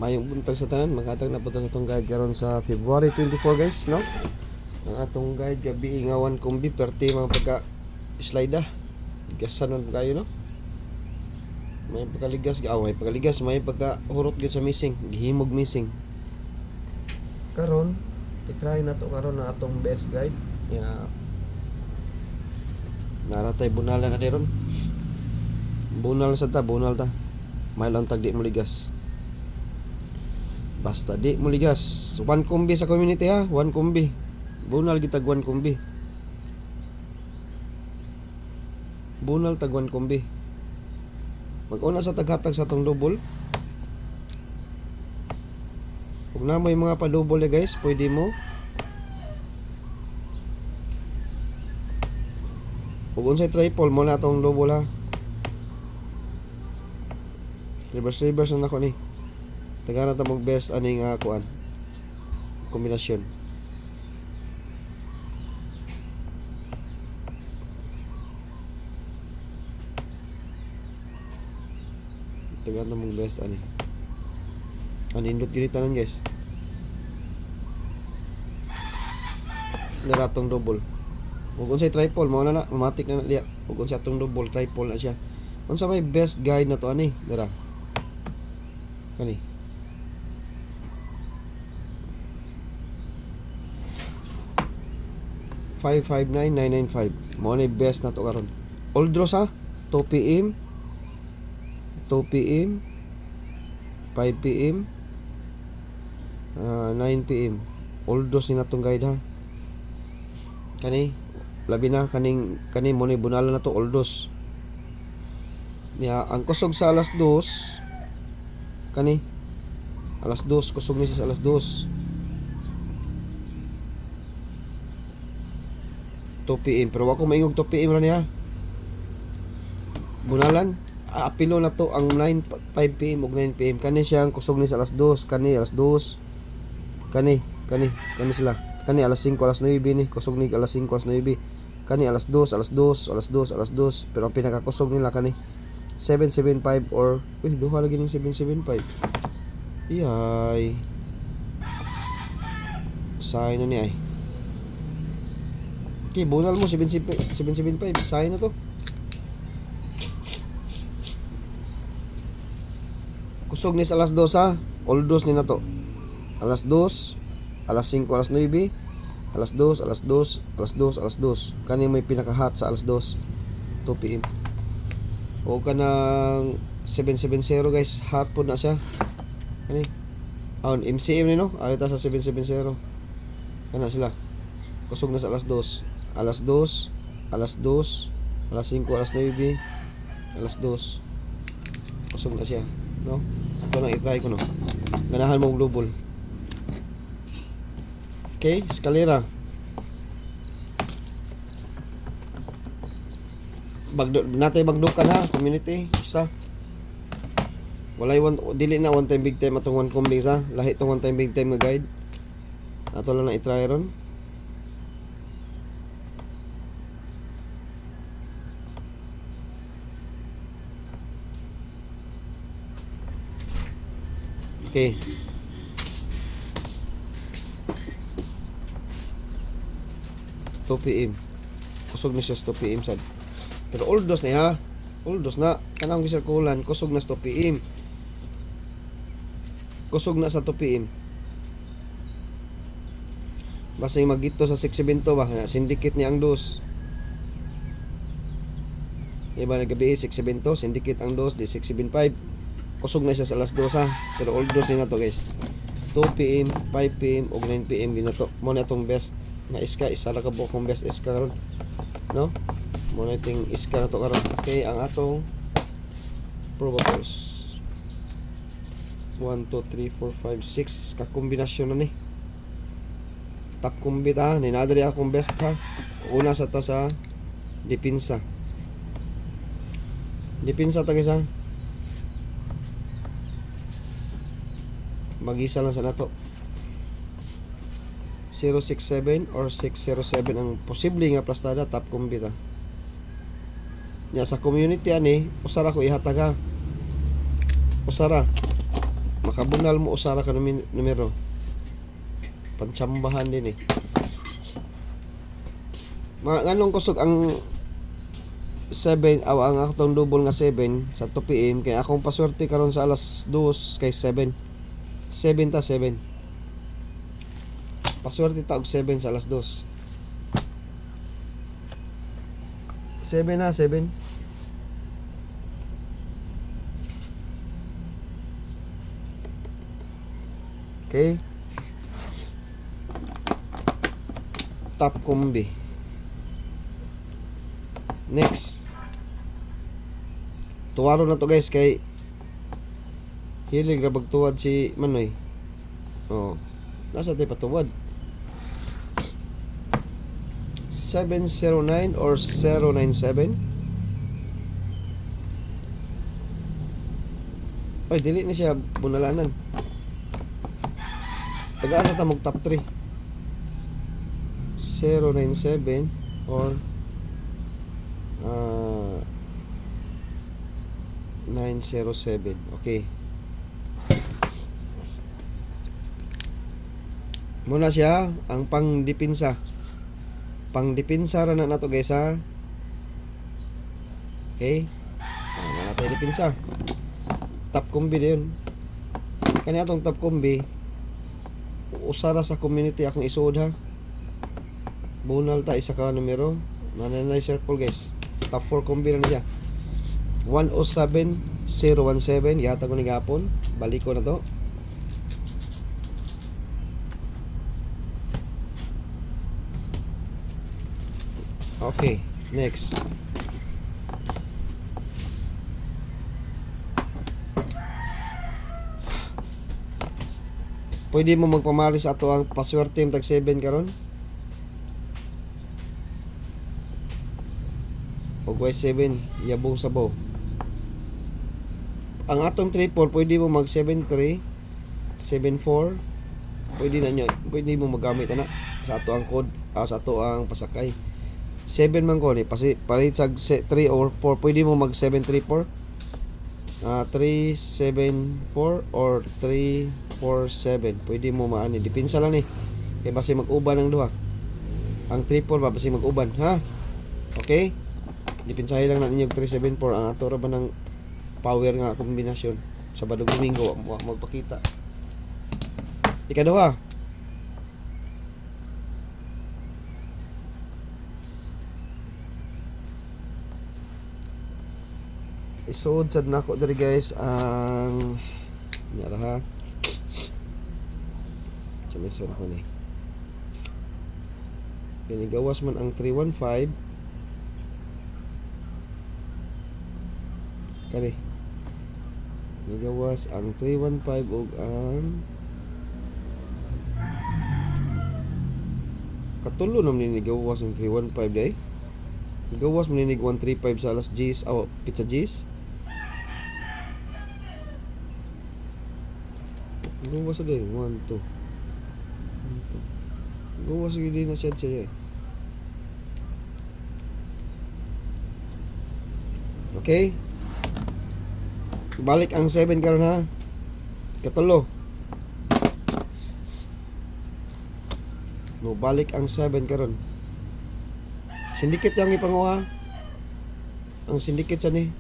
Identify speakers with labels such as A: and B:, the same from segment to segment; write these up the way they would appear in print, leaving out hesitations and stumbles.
A: Mayong buntag sa tanan, maghatag na punta sa itong guide karon sa February 24 guys, no? Ang atong guide gabi ingawan kumbi perti mga pagka slide ligasan man kayo, no? May pagkaligas, may pagkaligas, may pagkahurot gyud sa missing, gihimog missing. Karon, i-try na to karon na atong best guide. Naratay bunalan na ron. Bunal sa ta, bunal ta. May lang tag di mo ligas. Basta di mo ligas. One kumbi sa community ha, one kumbi. Bunal kita one kumbi. Bunal tag one kumbi. Mag-una sa taghatag sa tong double. Kung na may mga pa-double guys, pwede mo. Kung unsay triple mo na tong double ha. Reverse na ako ni. Tagana ta mong best aning kuan. Kombinasyon. Tagana mong best ani. Anindot gini tanan guys. Naratong double. Kung unsay triple mo na matik na diya. Kung unsay atong double triple na siya. Unsa may best guide na to ani? Dara. Kani. 559995 mo ni best na to karon. Oldros ha, 2 PM 2 PM 5 PM 9 PM. Oldros ni natong guide ha. Kani labi na kani mo ni bunala na to oldros. Niya ang kusog sa alas 2 kani alas 2 kusog ni sa alas 2 2 PM pero wako maingog 2 PM ra niya. Bunalan apilo na to ang 5 PM ug 9 PM kani siyang kusog ni sa alas 2 kani alas 2 kani sila kani alas 5 alas 9 ni kusog ni alas 5 alas 9 kani alas 2 pero ang pinakakusog nila kani 775 or duha lagi ning 775. Iyay sign na ni ay. Okay, bunal mo 775 sign na to. Kusog ni sa alas 2 ha. Oldos ni na to. Alas 2, alas 5, alas 9, alas 2, alas 2, alas 2, alas 2. Kani may pinaka-hot sa alas 2. 2 PM. O ka ng 770 guys. Hot po na siya. Kani. Aon MCM ni no. Alita sa 770. Kana sila. Kusog na sa alas 2. Alas 2, alas 2, alas 5, alas 9, alas 2. Kusog na siya, no? Ito na i-try ko, no? Ganahan mo double. Okay, eskalera. Natay bagdukan ha, community, isa. Walay dili na one time big time atong one combing sa. Lahi tong one time big time nga guide. Ato lang na i-try ron. Okay. Two PM. Kusog na siya sa 2 PM sad. Pero oldos na ha. Oldos na. Kanang gisirkulan, kusog na sa 2 PM. Kusog na sa 2 PM. Basta yung magito sa 672 ba? Syndicate niya ang dos. Diba nagabi 672, syndicate ang dos, di 675. Kusog na siya sa alas 2 ha. Pero old dos na to guys. 2 PM, 5 PM o 9 PM din na to. Mo na itong best na iska. Isa lang ka buok kong best iska karon, no? Mo na itong iska na to karon. Okay, ang atong probables 1, 2, 3, 4, 5, 6 kakombinasyon na ni. Top kumbit ha. Ninadari akong best ha. Una sa ta sa dipinsa. Dipinsa ta guys ha. Mag-isa lang sa nato. 067 or 607 ang posible nga plastada top kumbit ha. Nya sa community ani, usara ko ihatag ha. Usara. makabunal mo usara ka numero. Pantsambahan din eh. Nganong kusog ang 7 aw ang atong double nga 7 sa 2 PM kay akong paswerte karon sa alas 2 kay 7. 7. Paswerte ta og 7 sa alas 2. 7 na 7. Okay. Top combi. Next. Tuwaro na to guys kay hilig ra bagtuwad si Manoy. Oh. Nasa tay patuwad. 709 or 097. Ay, dili na siya bunalanan. Tagaan na tamog top 3. 097 or 907. Okay. Muna siya ang pangdipinsa. Pangdipinsa ra na nato guys ha. Okay. Nga nato dipinsa. Top combi din. Kani atong top combi usara sa community akong isuod ha. Bunal ta isa ka numero. Nanay circle guys. Top 4 combi na niya. 107-017 yata ko ni gapon. Balik ko na to. Okay, next. Pwede mo magpamali sa ato ang paswerte yung tag 7 karon. Og Y7 yabong sabaw. Ang atong 3-4 pwede mo mag 7-3, 7-4. Pwede na nyo, pwede mo magamit na sa ato ang code, sa ato ang pasakay. 7 man ko ni palit sa 3 or 4 pwede mo mag 734 374 or 347 pwede mo maani dipinsa lang ni kay basi mag-uban ang duha ang 34 ba basi mag-uban ha. Okay, dipinsahin lang na ninyo 374 ang ato ra ba ng power nga kombinasyon Sabado Domingo magpakita. Ikaduha, isuod sad nako diri guys ang nyara ha. Chamisod ko ni. Ginigawas man ang 315 kani. Ginigawas ang 315 ug ang katulo naman ni gawas ang 315 day. Gawas man ni 135 sa alas G's o pizza G's. Gawas sa day 1 2. Gawas gyud na siya siya. Okay. Balik ang 7 karon ha. Katulo. No, balik ang 7 karon. Sindikit yang ipanguha. Ang sindikit sa ni.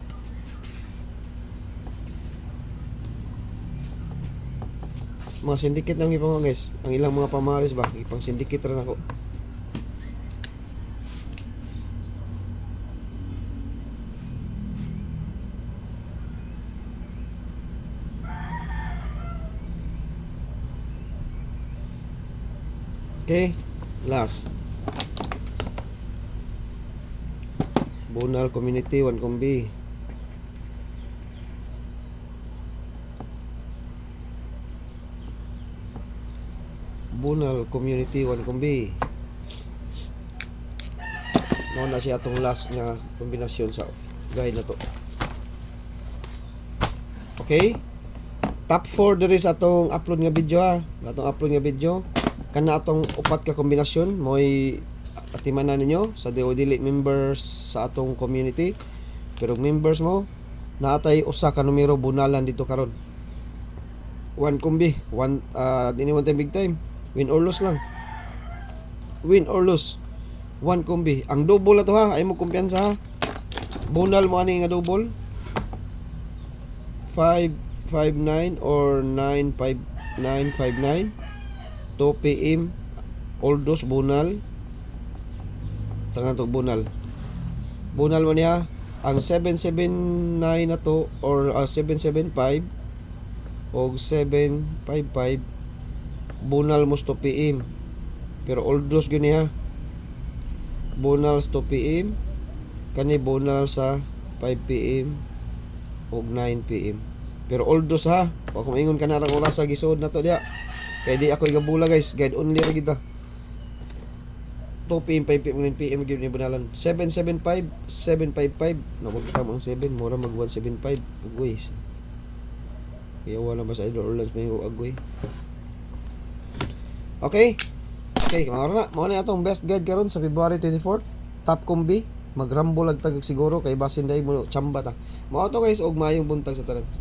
A: Mga sindikit lang ipanguha guys. Ang ilang mga pamaris ba, ipang sindikit rin ako. Okay, last. Bunal Community 1 Combi. Bunal Community 1 Combi. Mao na siya atong last nga kombinasyon sa guide na to. Okay? Top 4 diri sa atong upload nga video ha. Atong upload nga video. Kana atong upat ka kombinasyon mo'y atimanan ninyo sa dili members sa atong community. Pero members mo naatay usa ka numero bunalan dito karon. One kumbi, dini one time big time. Win or lose lang. Win or lose. One kumbi. Ang double na to ha, ay mo kumpiyansa ha. Bonal mo ani nga double. 559 or 95959. 2 PM. All dos bonal. Tangan to bonal. Bonal mo niya. Ang 779 na to or 775 o 755 bonal mo 2 PM. Pero all dos gyud niya. Bonal 2 PM. Kani bonal sa 5 PM o 9 PM. Pero all dos ha. Wa ko maingon ka na rang oras sa gisod na to dia. Kaya di ako igabula guys. Guide only ra kita. 2 PM, 5 PM, 9 PM gyud ni bonalan. 775, 755. Napunta mo ang 7, mura mag 175. Agway. Kaya wala ba sa idol Orleans may agway. Okay. Okay, mara na atong best guide karon sa February 24. Top combi, magrambol ag tagag siguro kay basin day mo chamba ta. Mao to guys og mayong buntag sa tanan.